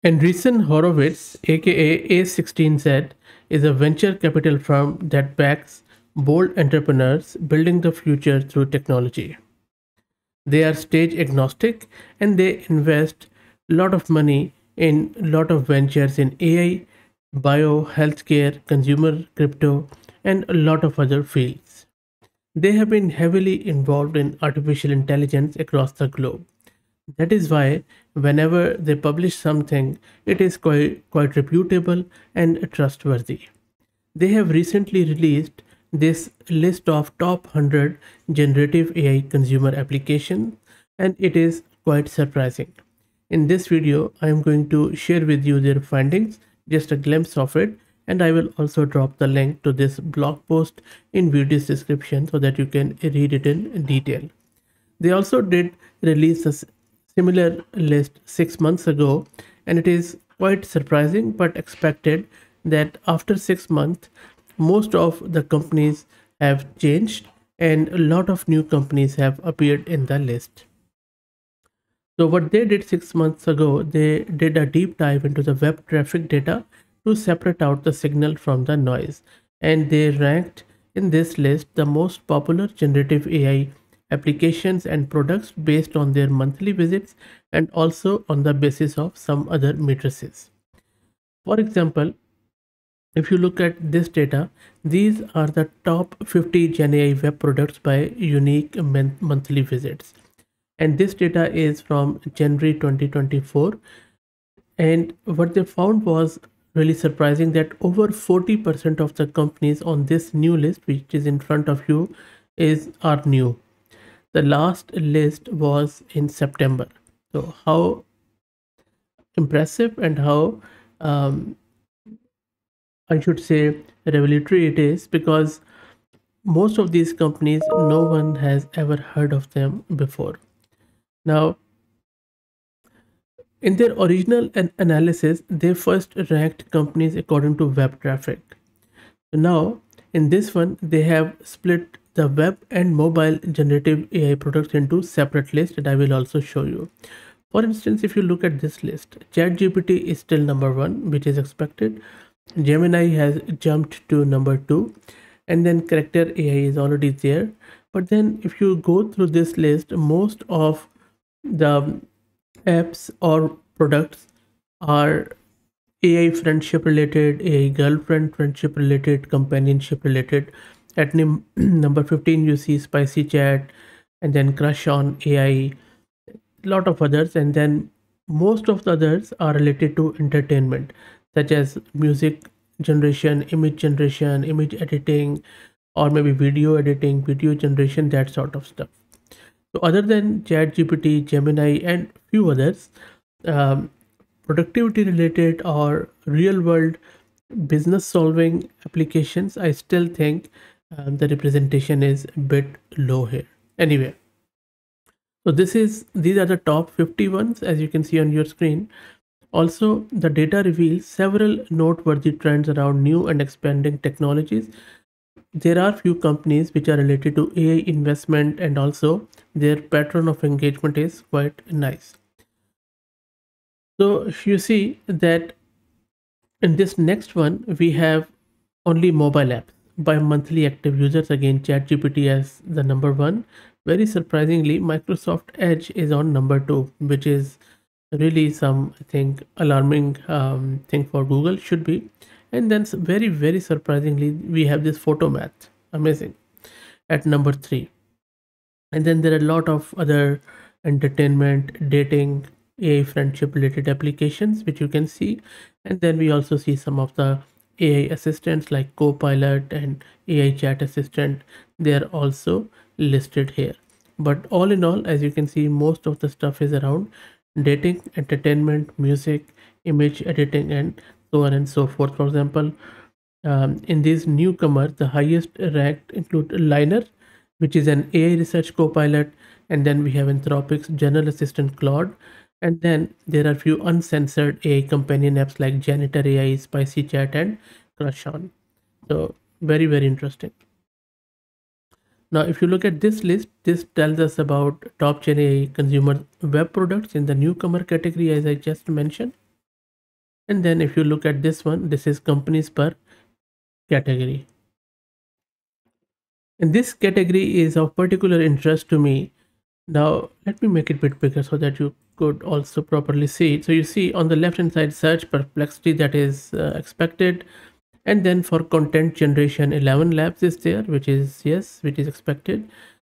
Andreessen Horowitz, aka A16Z, is a venture capital firm that backs bold entrepreneurs building the future through technology. They are stage agnostic and they invest a lot of money in a lot of ventures in AI, bio, healthcare, consumer crypto, and a lot of other fields. They have been heavily involved in artificial intelligence across the globe. That is why whenever they publish something, it is quite reputable and trustworthy. They have recently released this list of top 100 generative AI consumer applications, and it is quite surprising. In this video, I am going to share with you their findings, just a glimpse of it, and I will also drop the link to this blog post in video's description so that you can read it in detail. They also did release a similar list 6 months ago, and it is quite surprising but expected that after 6 months, most of the companies have changed and a lot of new companies have appeared in the list. So, what they did 6 months ago, they did a deep dive into the web traffic data to separate out the signal from the noise, and they ranked in this list the most popular generative AI applications and products based on their monthly visits and also on the basis of some other matrices. For example, if you look at this data, these are the top 50 Gen AI web products by unique monthly visits. And this data is from January 2024. And what they found was really surprising that over 40% of the companies on this new list, which is in front of you, are new. The last list was in September. So how impressive and how I should say revelatory it is, because most of these companies no one has ever heard of them before. Now, in their original analysis, they first ranked companies according to web traffic. So now, in this one, they have split the web and mobile generative AI products into separate lists, and I will also show you. For instance, if you look at this list, ChatGPT is still number one, which is expected. Gemini has jumped to number two, and then Character AI is already there. But then, if you go through this list, most of the apps or products are AI friendship related, AI girlfriend friendship related, companionship related. At number 15, you see Spicy Chat, and then Crush on AI, lot of others, and then most of the others are related to entertainment, such as music generation, image editing, or maybe video editing, video generation, that sort of stuff. So other than ChatGPT, Gemini, and few others, um, productivity related or real world business solving applications, I still think the representation is a bit low here. Anyway, so these are the top 50 ones, as you can see on your screen. Also, the data reveals several noteworthy trends around new and expanding technologies. There are few companies which are related to AI investment, and also their pattern of engagement is quite nice. So if you see that in this next one, we have only mobile apps by monthly active users. Again, ChatGPT as the number one. Very surprisingly, Microsoft Edge is on number two, which is really some, I think, alarming thing for Google should be. And then very surprisingly, we have this photo math, amazing, at number three. And then there are a lot of other entertainment, dating, AI friendship related applications which you can see. And then we also see some of the AI assistants like Copilot and AI chat assistant. They are also listed here. But all in all, as you can see, most of the stuff is around dating, entertainment, music, image editing, and so on and so forth. For example, in these newcomers, the highest ranked include Liner, which is an AI research copilot, and then we have Anthropic's general assistant Claude, and then there are few uncensored AI companion apps like Janitor AI, Spicy Chat, and Crush on. So very interesting. Now, if you look at this list, this tells us about top Gen AI consumer web products in the newcomer category, as I just mentioned. And then if you look at this one, this is companies per category. And this category is of particular interest to me. Now, let me make it a bit bigger so that you could also properly see it. So you see on the left hand side, search perplexity, that is expected. And then for content generation, 11 labs is there, which is yes, which is expected.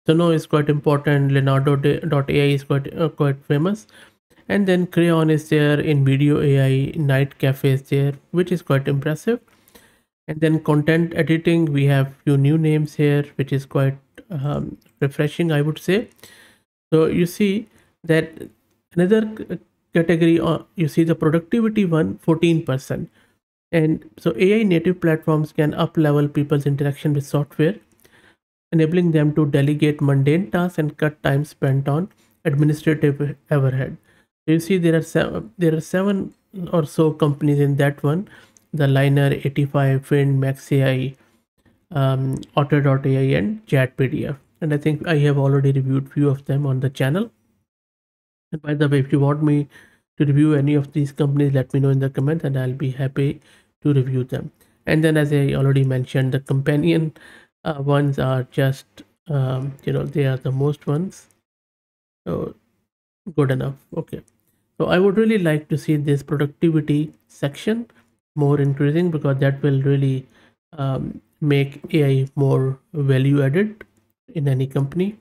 Sono is quite important. Leonardo.ai is quite famous. And then Crayon is there, in video AI, Night Cafe is there, which is quite impressive. And then content editing, we have few new names here, which is quite refreshing, I would say. So you see that another category, you see the productivity one, 14%. And so AI native platforms can up level people's interaction with software, enabling them to delegate mundane tasks and cut time spent on administrative overhead. So you see there are seven or so companies in that one: the Liner, 85, Fin, MaxAI, Otter.ai, and ChatPDF. And I think I have already reviewed few of them on the channel. And by the way, if you want me to review any of these companies, let me know in the comments and I'll be happy to review them. And then, as I already mentioned, the companion ones are just, they are the most ones. So good enough. Okay. So I would really like to see this productivity section more increasing, because that will really make AI more value added in any company.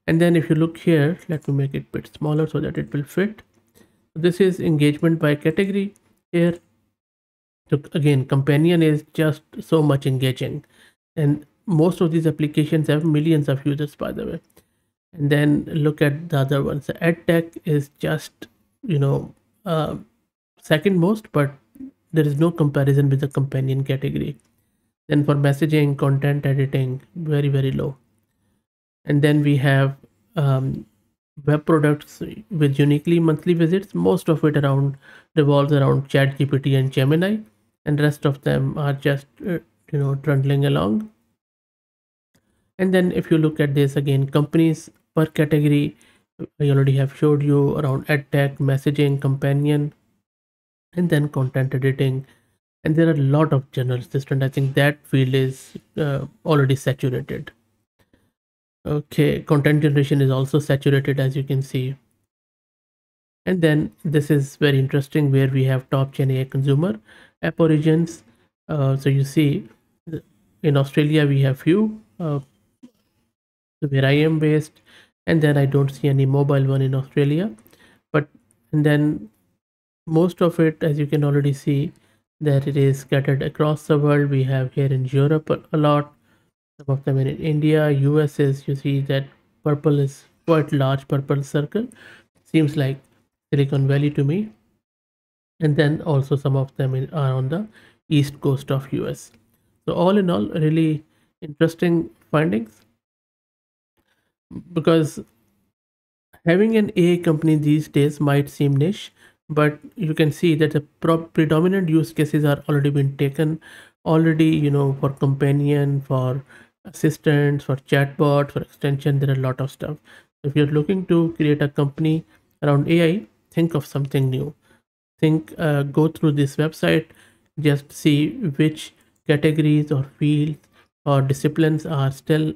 And then if you look here, let me make it a bit smaller so that it will fit. This is engagement by category here. So again, companion is just so much engaging, and most of these applications have millions of users, by the way. And then look at the other ones. The ed tech is just, uh, second most, but there is no comparison with the companion category. Then for messaging, content editing, very, very low. And then we have web products with uniquely monthly visits. Most of it around revolves around ChatGPT and Gemini, and rest of them are just trundling along. And then if you look at this again, companies per category, I already have showed you around edtech, messaging, companion, and then content editing. And there are a lot of general assistant. I think that field is already saturated. Okay, content generation is also saturated, as you can see. And then this is very interesting, where we have top Gen AI consumer app origins. So you see in Australia we have few where I am based, and then I don't see any mobile one in Australia. But and then most of it, as you can already see, that it is scattered across the world. We have here in Europe a lot, some of them in India. US is, you see that purple is quite large purple circle, seems like Silicon Valley to me. And then also some of them are on the east coast of US. So all in all, really interesting findings, because having an AI company these days might seem niche, but you can see that the predominant use cases are already been taken already, for companion, for assistants, for chatbot, for extension. There are a lot of stuff. If you're looking to create a company around AI, think of something new. Go through this website, just see which categories or fields or disciplines are still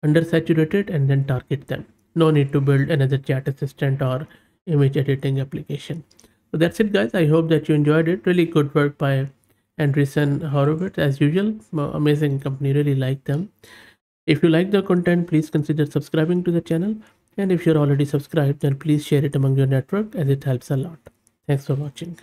undersaturated, and then target them. No need to build another chat assistant or image editing application. So that's it, guys. I hope that you enjoyed it. Really good work by Andreessen Horowitz, as usual. Amazing company, really like them. If you like the content, please consider subscribing to the channel, and if you're already subscribed, then please share it among your network, as it helps a lot. Thanks for watching.